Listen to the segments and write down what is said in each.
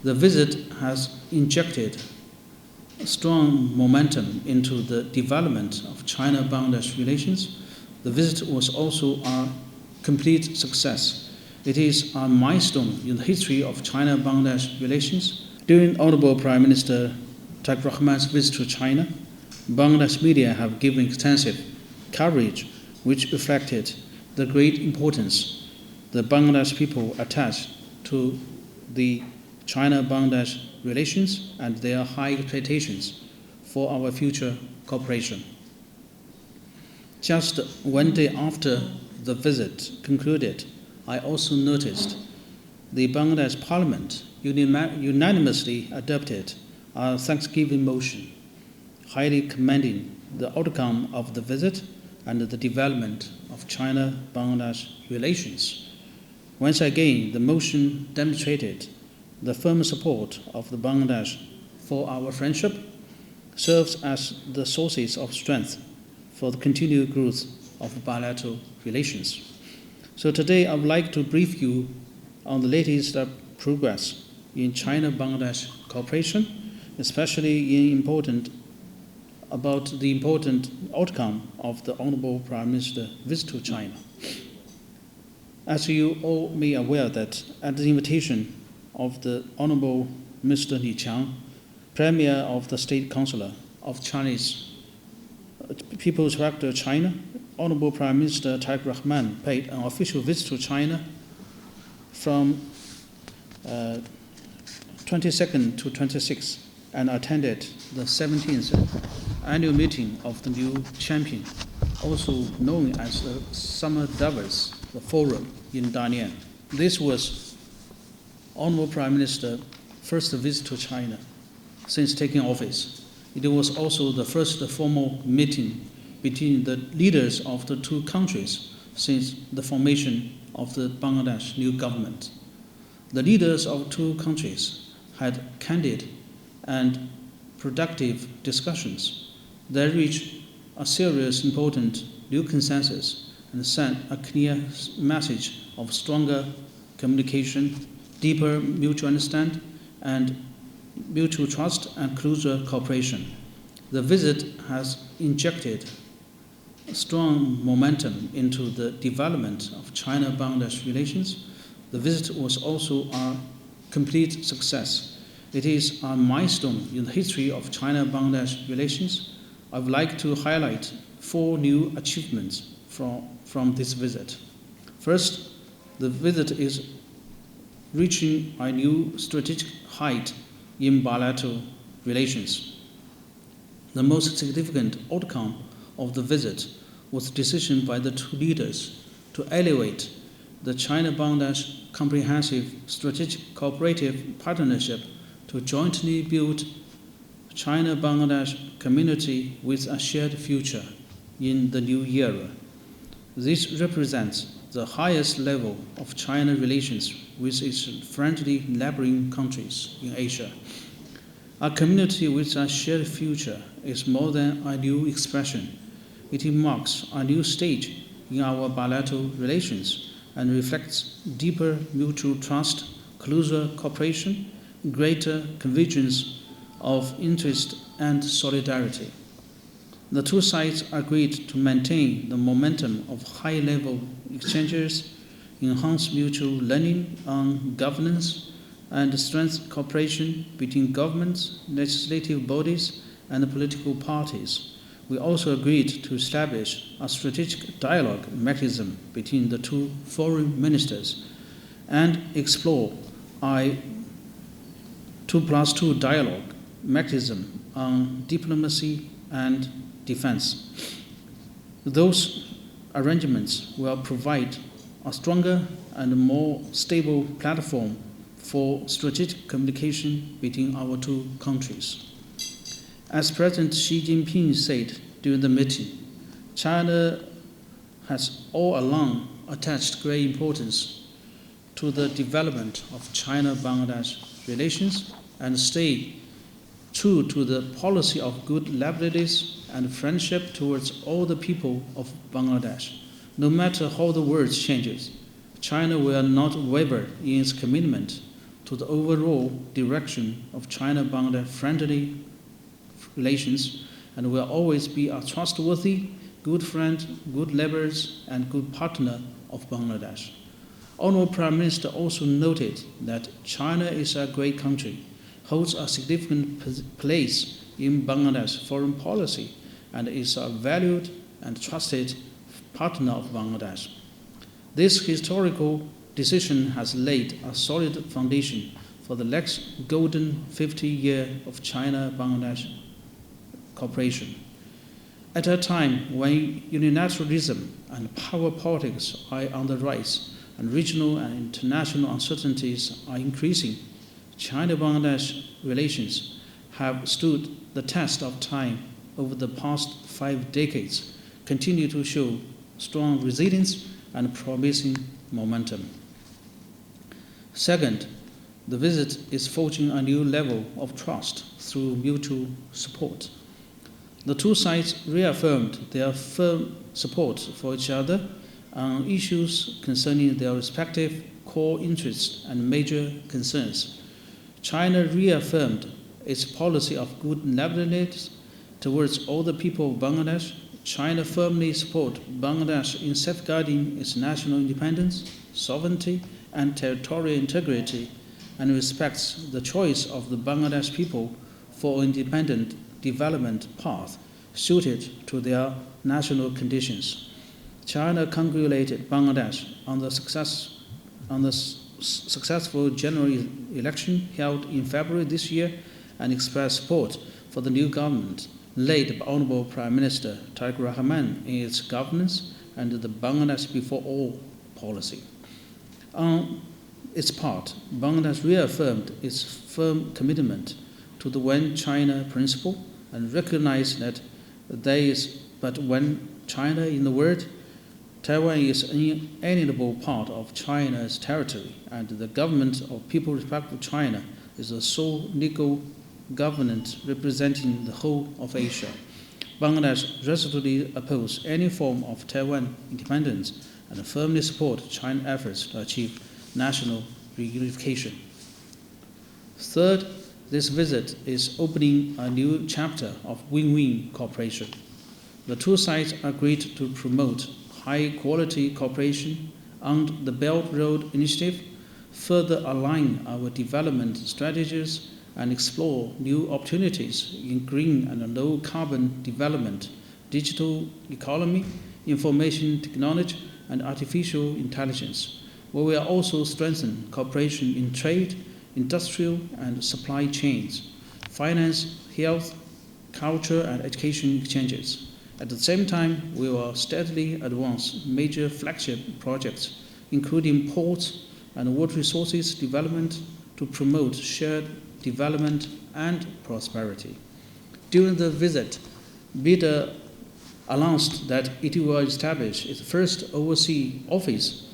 The visit has injected strong momentum into the development of China-Bangladesh relations. The visit was also a complete success. It is a milestone in the history of China-Bangladesh relations. During Honorable Prime Minister Tarique Rahman's visit to China, Bangladesh media have given extensive coverage which reflected the great importance the Bangladesh people attach to the China-Bangladesh relations and their high expectations for our future cooperation. Just one day after the visit concluded, I also noticed the Bangladesh Parliament unanimously adopted a Thanksgiving motion, highly commending the outcome of the visit and the development of China-Bangladesh relations. Once again, the motion demonstrated the firm support of the Bangladesh for our friendship, serves as the sources of strength for the continued growth of bilateral relations. So today I would like to brief you on the latest progress in China-Bangladesh cooperation, especially about the important outcome of the Honorable Prime Minister's visit to China. As you all may be aware that at the invitation of the Honorable Mr. Li Qiang, Premier of the State Councilor of Chinese People's Republic of China, Honorable Prime Minister Tarique Rahman paid an official visit to China from 22nd to 26th and attended the 17th annual meeting of the new champion, also known as the Summer Davos, the Forum in Dalian. This was Honorable Prime Minister's first visit to China since taking office. It was also the first formal meeting between the leaders of the two countries since the formation of the Bangladesh new government. The leaders of two countries had candid and productive discussions that reached a serious, important new consensus and sent a clear message of stronger communication, deeper mutual understanding, and mutual trust and closer cooperation. The visit has injected strong momentum into the development of China-Bangladesh relations. The visit was also a complete success. It is a milestone in the history of China-Bangladesh relations. I would like to highlight 4 new achievements from this visit. First, the visit is reaching a new strategic height in bilateral relations. The most significant outcome of the visit was the decision by the two leaders to elevate the China-Bangladesh Comprehensive Strategic Cooperative Partnership to jointly build China-Bangladesh community with a shared future in the new era. This represents the highest level of China relations with its friendly neighboring countries in Asia. A community with a shared future is more than a new expression. It marks a new stage in our bilateral relations and reflects deeper mutual trust, closer cooperation, greater convergence of interest and solidarity. The two sides agreed to maintain the momentum of high-level exchanges, enhance mutual learning on governance, and strengthen cooperation between governments, legislative bodies, and political parties. We also agreed to establish a strategic dialogue mechanism between the two foreign ministers and explore a 2+2 dialogue mechanism on diplomacy and defense. Those arrangements will provide a stronger and more stable platform for strategic communication between our two countries. As President Xi Jinping said during the meeting, China has all along attached great importance to the development of China-Bangladesh relations and stay true to the policy of good livelihoods and friendship towards all the people of Bangladesh. No matter how the world changes, China will not waver in its commitment to to the overall direction of China-Bangladesh friendly relations, and will always be a trustworthy, good friend, good neighbor, and good partner of Bangladesh. Honorable Prime Minister also noted that China is a great country, holds a significant place in Bangladesh foreign policy, and is a valued and trusted partner of Bangladesh. This historical decision has laid a solid foundation for the next golden 50-year of China-Bangladesh cooperation. At a time when unilateralism and power politics are on the rise and regional and international uncertainties are increasing, China-Bangladesh relations have stood the test of time over the past 5 decades, continue to show strong resilience and promising momentum. Second, the visit is forging a new level of trust through mutual support. The two sides reaffirmed their firm support for each other on issues concerning their respective core interests and major concerns. China reaffirmed its policy of good neighborliness towards all the people of Bangladesh. China firmly supports Bangladesh in safeguarding its national independence, sovereignty, and territorial integrity, and respects the choice of the Bangladesh people for independent development path suited to their national conditions. China congratulated Bangladesh on the successful general election held in February this year and expressed support for the new government led by Honorable Prime Minister Tarique Rahman in its governance and the Bangladesh Before All policy. On its part, Bangladesh reaffirmed its firm commitment to the One China principle and recognized that there is but one China in the world. Taiwan is an inalienable part of China's territory, and the government of People's Republic of China is the sole legal government representing the whole of Asia. Bangladesh resolutely opposes any form of Taiwan independence and firmly supports China's efforts to achieve national reunification. Third, this visit is opening a new chapter of win-win cooperation. The two sides agreed to promote high-quality cooperation on the Belt Road Initiative, further align our development strategies, and explore new opportunities in green and low-carbon development, digital economy, information technology, and artificial intelligence. We will also strengthen cooperation in trade, industrial and supply chains, finance, health, culture, and education exchanges. At the same time, we will steadily advance major flagship projects, including ports and water resources development, to promote shared development and prosperity. During the visit, BIDA announced that it will establish its first overseas office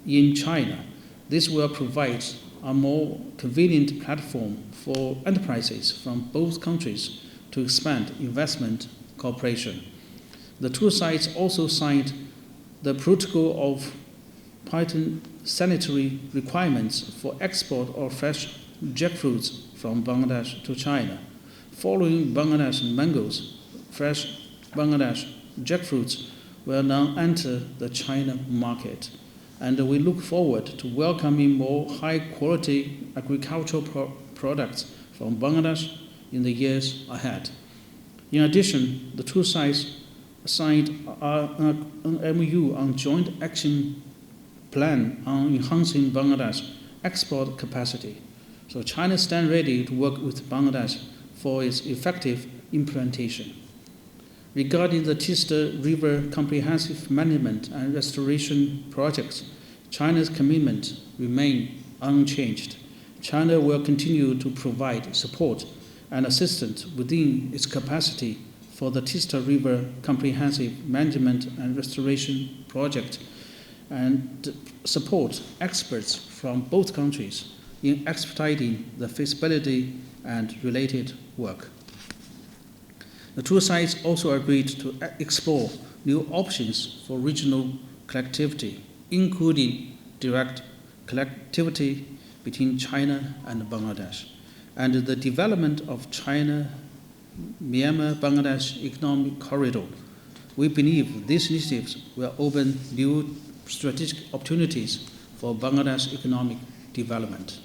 in China. This will provide a more convenient platform for enterprises from both countries to expand investment cooperation. The two sides also signed the Protocol of Phytosanitary requirements for export of fresh jackfruits from Bangladesh to China. Following Bangladesh mangoes, fresh Bangladesh jackfruits will now enter the China market, and we look forward to welcoming more high-quality agricultural products from Bangladesh in the years ahead. In addition, the two sides signed an MOU on joint action plan on enhancing Bangladesh export capacity. So China stands ready to work with Bangladesh for its effective implementation. Regarding the Tista River Comprehensive Management and Restoration projects, China's commitment remains unchanged. China will continue to provide support and assistance within its capacity for the Tista River Comprehensive Management and Restoration project and support experts from both countries in expediting the feasibility and related work. The two sides also agreed to explore new options for regional connectivity, including direct connectivity between China and Bangladesh, and the development of China-Myanmar-Bangladesh Economic Corridor. We believe these initiatives will open new strategic opportunities for Bangladesh economic development.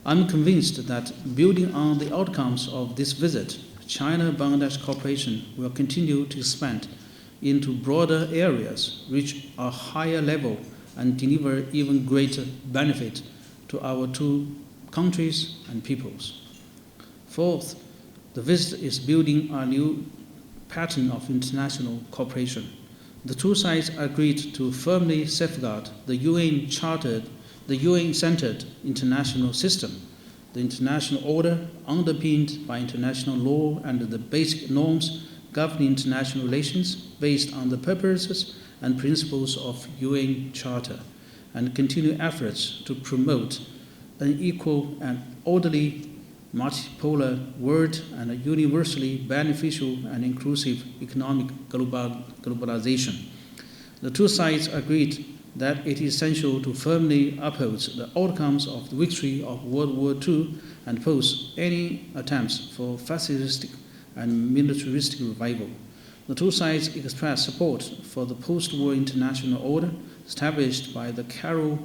I'm convinced that building on the outcomes of this visit, China-Bangladesh cooperation will continue to expand into broader areas, reach a higher level, and deliver even greater benefit to our two countries and peoples. Fourth, the visit is building a new pattern of international cooperation. The two sides agreed to firmly safeguard the UN-centered international system, the international order underpinned by international law and the basic norms governing international relations based on the purposes and principles of UN Charter, and continue efforts to promote an equal and orderly multipolar world and a universally beneficial and inclusive economic globalization. The two sides agreed that it is essential to firmly uphold the outcomes of the victory of World War II and oppose any attempts for fascistic and militaristic revival. The two sides expressed support for the post-war international order established by the Cairo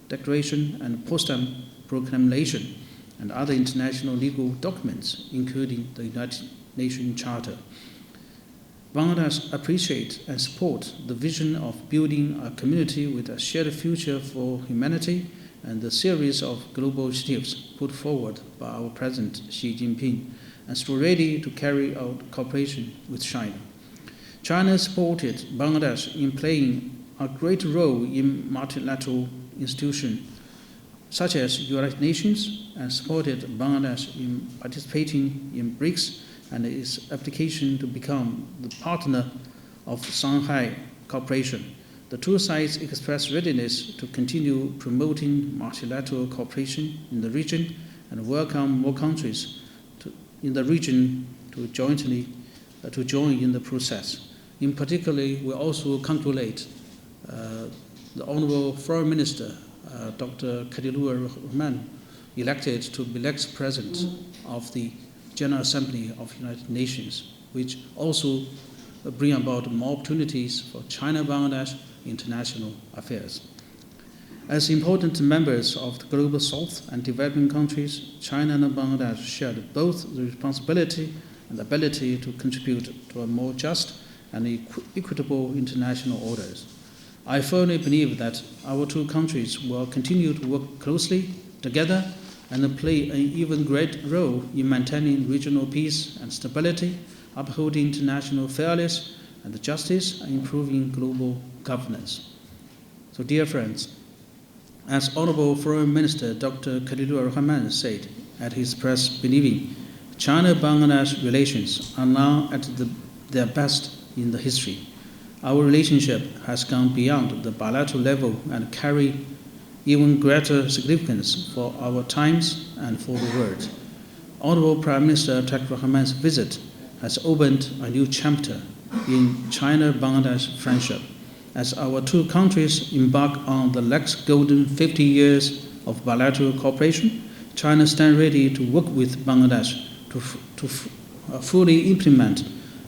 Declaration and Potsdam Proclamation and other international legal documents, including the United Nations Charter. Bangladesh appreciates and supports the vision of building a community with a shared future for humanity and the series of global initiatives put forward by our President Xi Jinping, and stood ready to carry out cooperation with China. China supported Bangladesh in playing a great role in multilateral institutions such as United Nations, and supported Bangladesh in participating in BRICS and its application to become the partner of Shanghai Cooperation. The two sides expressed readiness to continue promoting multilateral cooperation in the region and welcome more countries in the region to join in the process. In particular, we also congratulate the Honorable Foreign Minister, Dr. Tarique Rahman, elected to be next President of the General Assembly of United Nations, which also bring about more opportunities for China-Bangladesh international affairs. As important members of the Global South and developing countries, China and Bangladesh shared both the responsibility and the ability to contribute to a more just and equitable international orders. I firmly believe that our two countries will continue to work closely together and play an even greater role in maintaining regional peace and stability, upholding international fairness and justice, and improving global governance. So, dear friends, as Honorable Foreign Minister Dr. Tarique Rahman said at his press briefing, China-Bangladesh relations are now at their best in the history. Our relationship has gone beyond the bilateral level and carry even greater significance for our times and for the world. Honorable Prime Minister Tarique Rahman's visit has opened a new chapter in China-Bangladesh friendship. As our two countries embark on the next golden 50 years of bilateral cooperation, China stands ready to work with Bangladesh to fully implement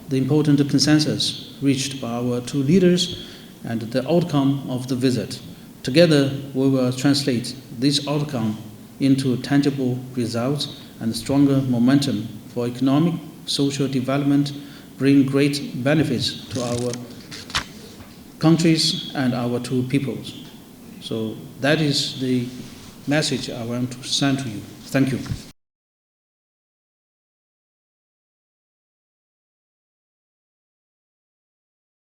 the important consensus reached by our two leaders and the outcome of the visit. Together, we will translate this outcome into tangible results and stronger momentum for economic, social development, bring great benefits to our countries and our two peoples. So that is the message I want to send to you. Thank you.